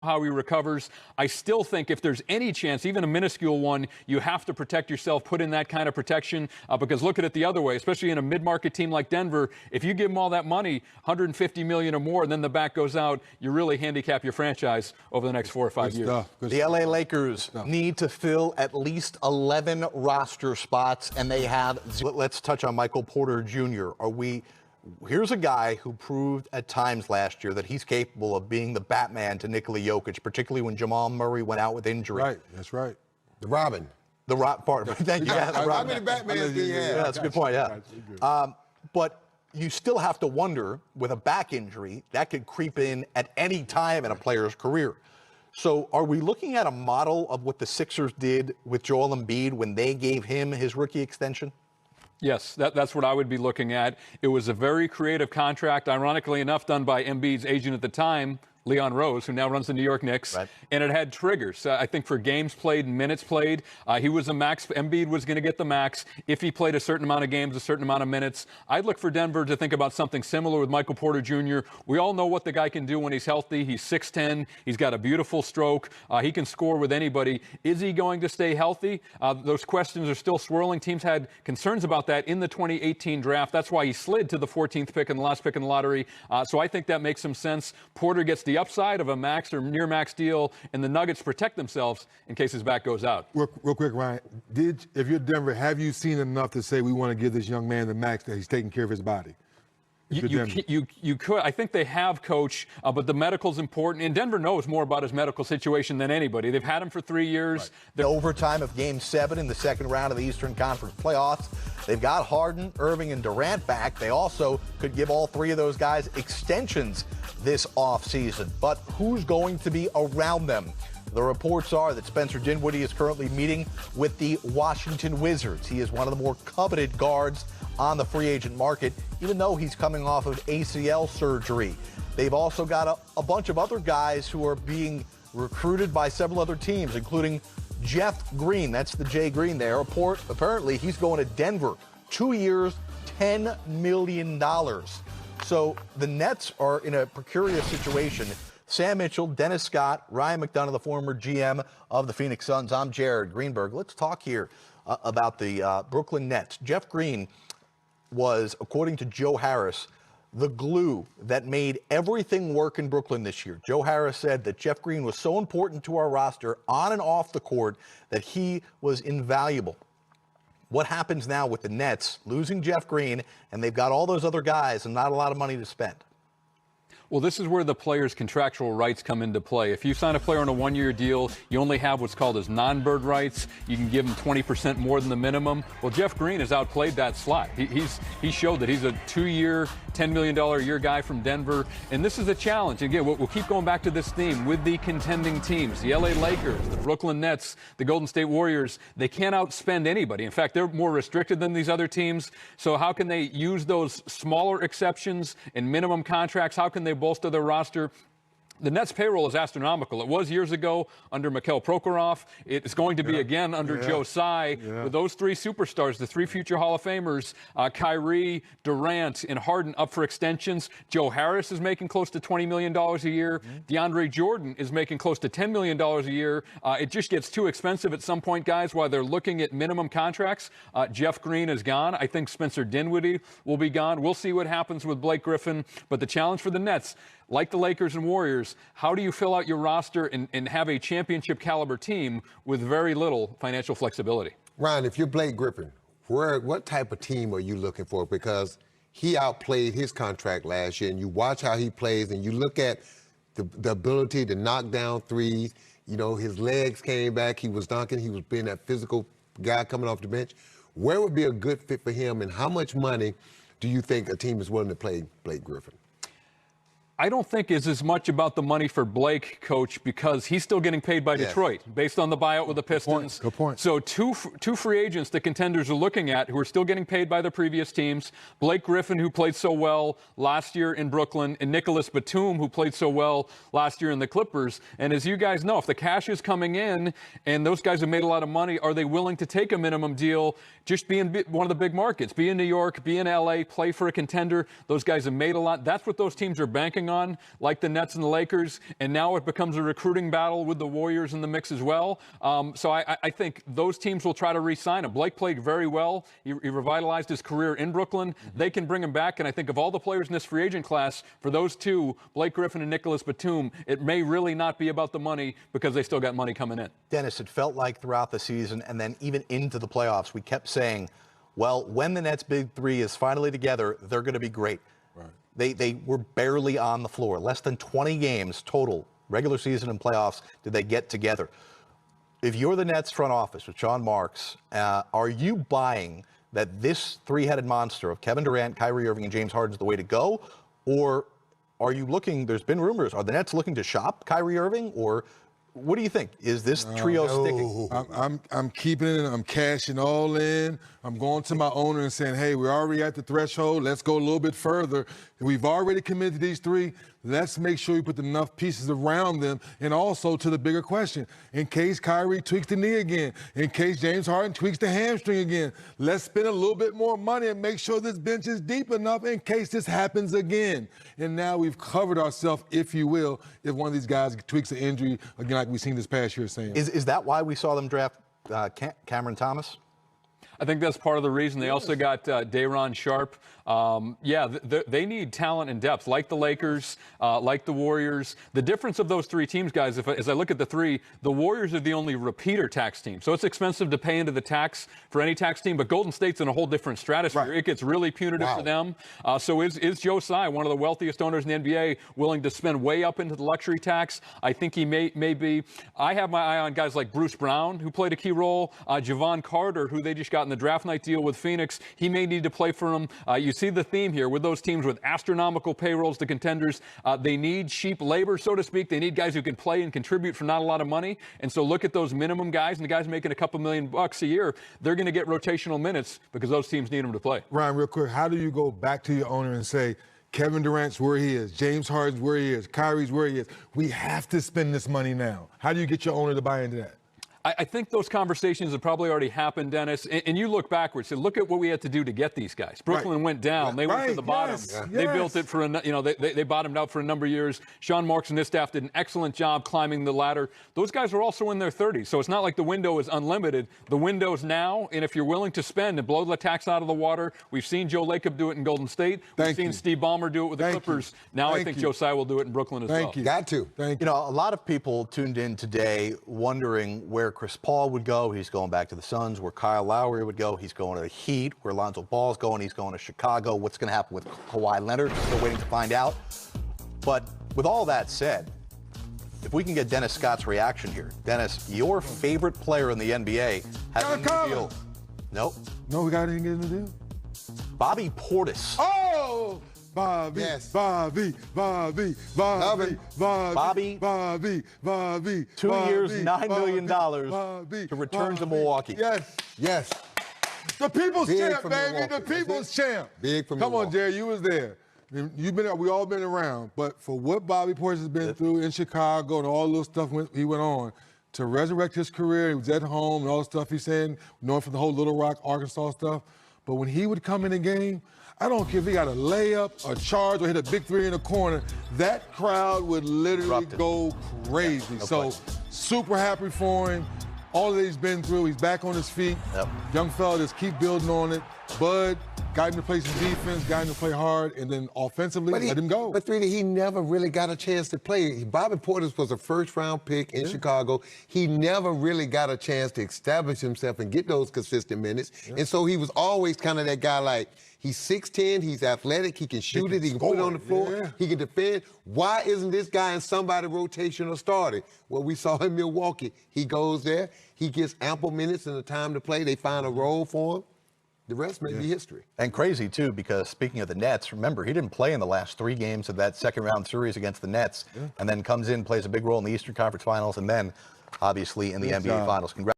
how he recovers. I still think if there's any chance, even a minuscule one, you have to protect yourself, put in that kind of protection, because look at it the other way, especially in a mid-market team like Denver. If you give them all that money, $150 million or more, and then the back goes out, you really handicap your franchise over the next 4 or 5 years. The LA Lakers need to fill at least 11 roster spots, and they have. Let's touch on Michael Porter Jr. Here's a guy who proved at times last year that he's capable of being the Batman to Nikola Jokic, particularly when Jamal Murray went out with injury. Right, that's right. The Robin. The part. Thank you. How many Batmans do you have? Yeah, that's a good point, yeah. But you still have to wonder, with a back injury, that could creep in at any time in a player's career. So are we looking at a model of what the Sixers did with Joel Embiid when they gave him his rookie extension? Yes, that's what I would be looking at. It was a very creative contract, ironically enough, done by Embiid's agent at the time, Leon Rose, who now runs the New York Knicks, right. And it had triggers. I think for games played and minutes played, he was a max. Embiid was going to get the max if he played a certain amount of games, a certain amount of minutes. I'd look for Denver to think about something similar with Michael Porter Jr. We all know what the guy can do when he's healthy. He's 6'10". He's got a beautiful stroke. He can score with anybody. Is he going to stay healthy? Those questions are still swirling. Teams had concerns about that in the 2018 draft. That's why he slid to the 14th pick and the last pick in the lottery. So I think that makes some sense. Porter gets the upside of a max or near max deal, and the Nuggets protect themselves in case his back goes out. Real quick, Ryan, if you're Denver, have you seen enough to say we want to give this young man the max that he's taking care of his body? You could. I think they have, Coach, but the medical's important. And Denver knows more about his medical situation than anybody. They've had him for 3 years. Right. The overtime of Game 7 in the second round of the Eastern Conference playoffs. They've got Harden, Irving, and Durant back. They also could give all three of those guys extensions this offseason. But who's going to be around them? The reports are that Spencer Dinwiddie is currently meeting with the Washington Wizards. He is one of the more coveted guards on the free agent market, even though he's coming off of ACL surgery. They've also got a bunch of other guys who are being recruited by several other teams, including Jeff Green. That's the Jay Green there. Apparently, he's going to Denver. 2 years, $10 million. So the Nets are in a precarious situation. Sam Mitchell, Dennis Scott, Ryan McDonough, the former GM of the Phoenix Suns. I'm Jared Greenberg. Let's talk here about the Brooklyn Nets. Jeff Green was, according to Joe Harris, the glue that made everything work in Brooklyn this year. Joe Harris said that Jeff Green was so important to our roster on and off the court that he was invaluable. What happens now with the Nets losing Jeff Green, and they've got all those other guys and not a lot of money to spend? Well, this is where the player's contractual rights come into play. If you sign a player on a one-year deal, you only have what's called as non-bird rights. You can give him 20% more than the minimum. Well, Jeff Green has outplayed that slot. He showed that he's a 2-year, $10 million a year guy from Denver. And this is a challenge. Again, we'll keep going back to this theme with the contending teams, the LA Lakers, the Brooklyn Nets, the Golden State Warriors. They can't outspend anybody. In fact, they're more restricted than these other teams. So how can they use those smaller exceptions and minimum contracts? How can they bolster their roster? The Nets payroll is astronomical. It was years ago under Mikhail Prokhorov. It's going to be again under Joe Tsai. With those three superstars, the three future Hall of Famers, Kyrie, Durant, and Harden up for extensions. Joe Harris is making close to $20 million a year. DeAndre Jordan is making close to $10 million a year. It just gets too expensive at some point, guys, while they're looking at minimum contracts. Jeff Green is gone. I think Spencer Dinwiddie will be gone. We'll see what happens with Blake Griffin. But the challenge for the Nets, like the Lakers and Warriors, how do you fill out your roster and have a championship caliber team with very little financial flexibility? Ryan, if you're Blake Griffin, what type of team are you looking for? Because he outplayed his contract last year, and you watch how he plays, and you look at the ability to knock down threes. You know, his legs came back. He was dunking. He was being that physical guy coming off the bench. Where would be a good fit for him, and how much money do you think a team is willing to play Blake Griffin? I don't think it's as much about the money for Blake, Coach, because he's still getting paid by Detroit based on the buyout with the Pistons. Good point. So two free agents the contenders are looking at who are still getting paid by their previous teams. Blake Griffin, who played so well last year in Brooklyn, and Nicholas Batum, who played so well last year in the Clippers. And as you guys know, if the cash is coming in and those guys have made a lot of money, are they willing to take a minimum deal, just be in one of the big markets, be in New York, be in LA, play for a contender? Those guys have made a lot. That's what those teams are banking building on, like the Nets and the Lakers, and now it becomes a recruiting battle with the Warriors in the mix as well. So I think those teams will try to re-sign him. Blake played very well. He revitalized his career in Brooklyn. They can bring him back, and I think of all the players in this free agent class, for those two, Blake Griffin and Nicholas Batum, it may really not be about the money because they still got money coming in. Dennis, it felt like throughout the season and then even into the playoffs, we kept saying, well, when the Nets' big three is finally together, they're going to be great. Right. They were barely on the floor. Less than 20 games total, regular season and playoffs, did they get together. If you're the Nets front office with Sean Marks, are you buying that this three-headed monster of Kevin Durant, Kyrie Irving, and James Harden is the way to go? Or are you looking, there's been rumors, are the Nets looking to shop Kyrie Irving? Or what do you think? Is this trio sticking? I'm keeping it. I'm cashing all in. I'm going to my owner and saying, hey, we're already at the threshold. Let's go a little bit further. We've already committed to these three. Let's make sure we put enough pieces around them. And also to the bigger question, in case Kyrie tweaks the knee again, in case James Harden tweaks the hamstring again, let's spend a little bit more money and make sure this bench is deep enough in case this happens again. And now we've covered ourselves, if you will, if one of these guys tweaks an injury, again, like we've seen this past year, Sam. Is that why we saw them draft Cameron Thomas? I think that's part of the reason. They also got Day'Ron Sharp. They need talent and depth, like the Lakers, like the Warriors. The difference of those three teams, guys, as I look at the three, the Warriors are the only repeater tax team. So it's expensive to pay into the tax for any tax team, but Golden State's in a whole different stratosphere. Right. It gets really punitive for them. So is Joe Tsai, one of the wealthiest owners in the NBA, willing to spend way up into the luxury tax? I think he may be. I have my eye on guys like Bruce Brown, who played a key role, Javon Carter, who they just got in the draft night deal with Phoenix. He may need to play for them. You see the theme here with those teams with astronomical payrolls to contenders. They need cheap labor, so to speak. They need guys who can play and contribute for not a lot of money. And so look at those minimum guys, and the guys making a couple $1,000,000 a year. They're going to get rotational minutes because those teams need them to play. Ryan, real quick, how do you go back to your owner and say, Kevin Durant's where he is, James Harden's where he is, Kyrie's where he is. We have to spend this money now. How do you get your owner to buy into that? I think those conversations have probably already happened, Dennis. And you look backwards. So look at what we had to do to get these guys. Brooklyn went down. They went to the bottom. They built it for they bottomed out for a number of years. Sean Marks and his staff did an excellent job climbing the ladder. Those guys are also in their 30s. So it's not like the window is unlimited. The window's now, and if you're willing to spend and blow the tax out of the water, we've seen Joe Lacob do it in Golden State. We've seen Steve Ballmer do it with the Clippers. Now I think Joe Tsai will do it in Brooklyn as well. Got to. You know, a lot of people tuned in today wondering where Chris Paul would go. He's going back to the Suns. Where Kyle Lowry would go. He's going to the Heat. Where Lonzo Ball's going. He's going to Chicago. What's going to happen with Kawhi Leonard? Still waiting to find out. But with all that said, if we can get Dennis Scott's reaction here. Dennis, your favorite player in the NBA has a new deal. Nope. No, we got to get in the deal. Bobby Portis. Oh! Bobby, yes. Bobby. 2 years, $9 million to return to Milwaukee. Yes. The people's champ, baby. Milwaukee. The people's champ. Big from Come Milwaukee. on, Jerry, you was there. We all been around, but for what Bobby Portis has been through in Chicago and all those stuff he went on, to resurrect his career, he was at home and all the stuff he's saying, knowing from the whole Little Rock, Arkansas stuff. But when he would come in a game, I don't care if he got a layup, a charge, or hit a big three in the corner, that crowd would literally go crazy. So super happy for him. All that he's been through, he's back on his feet. Young fella, just keep building on it. Bud got him to play some defense, got him to play hard, and then offensively, let him go. But he never really got a chance to play. Bobby Portis was a first-round pick in Chicago. He never really got a chance to establish himself and get those consistent minutes. And so he was always kind of that guy like, he's 6'10", he's athletic, he can shoot it, he can put it on the floor, he can defend. Why isn't this guy in somebody rotation or starting? Well, we saw in Milwaukee. He goes there, he gets ample minutes and the time to play. They find a role for him. The rest may be history. And crazy, too, because speaking of the Nets, remember, he didn't play in the last 3 games of that second-round series against the Nets, and then comes in, plays a big role in the Eastern Conference Finals, and then, obviously, in the NBA Finals. Congrats.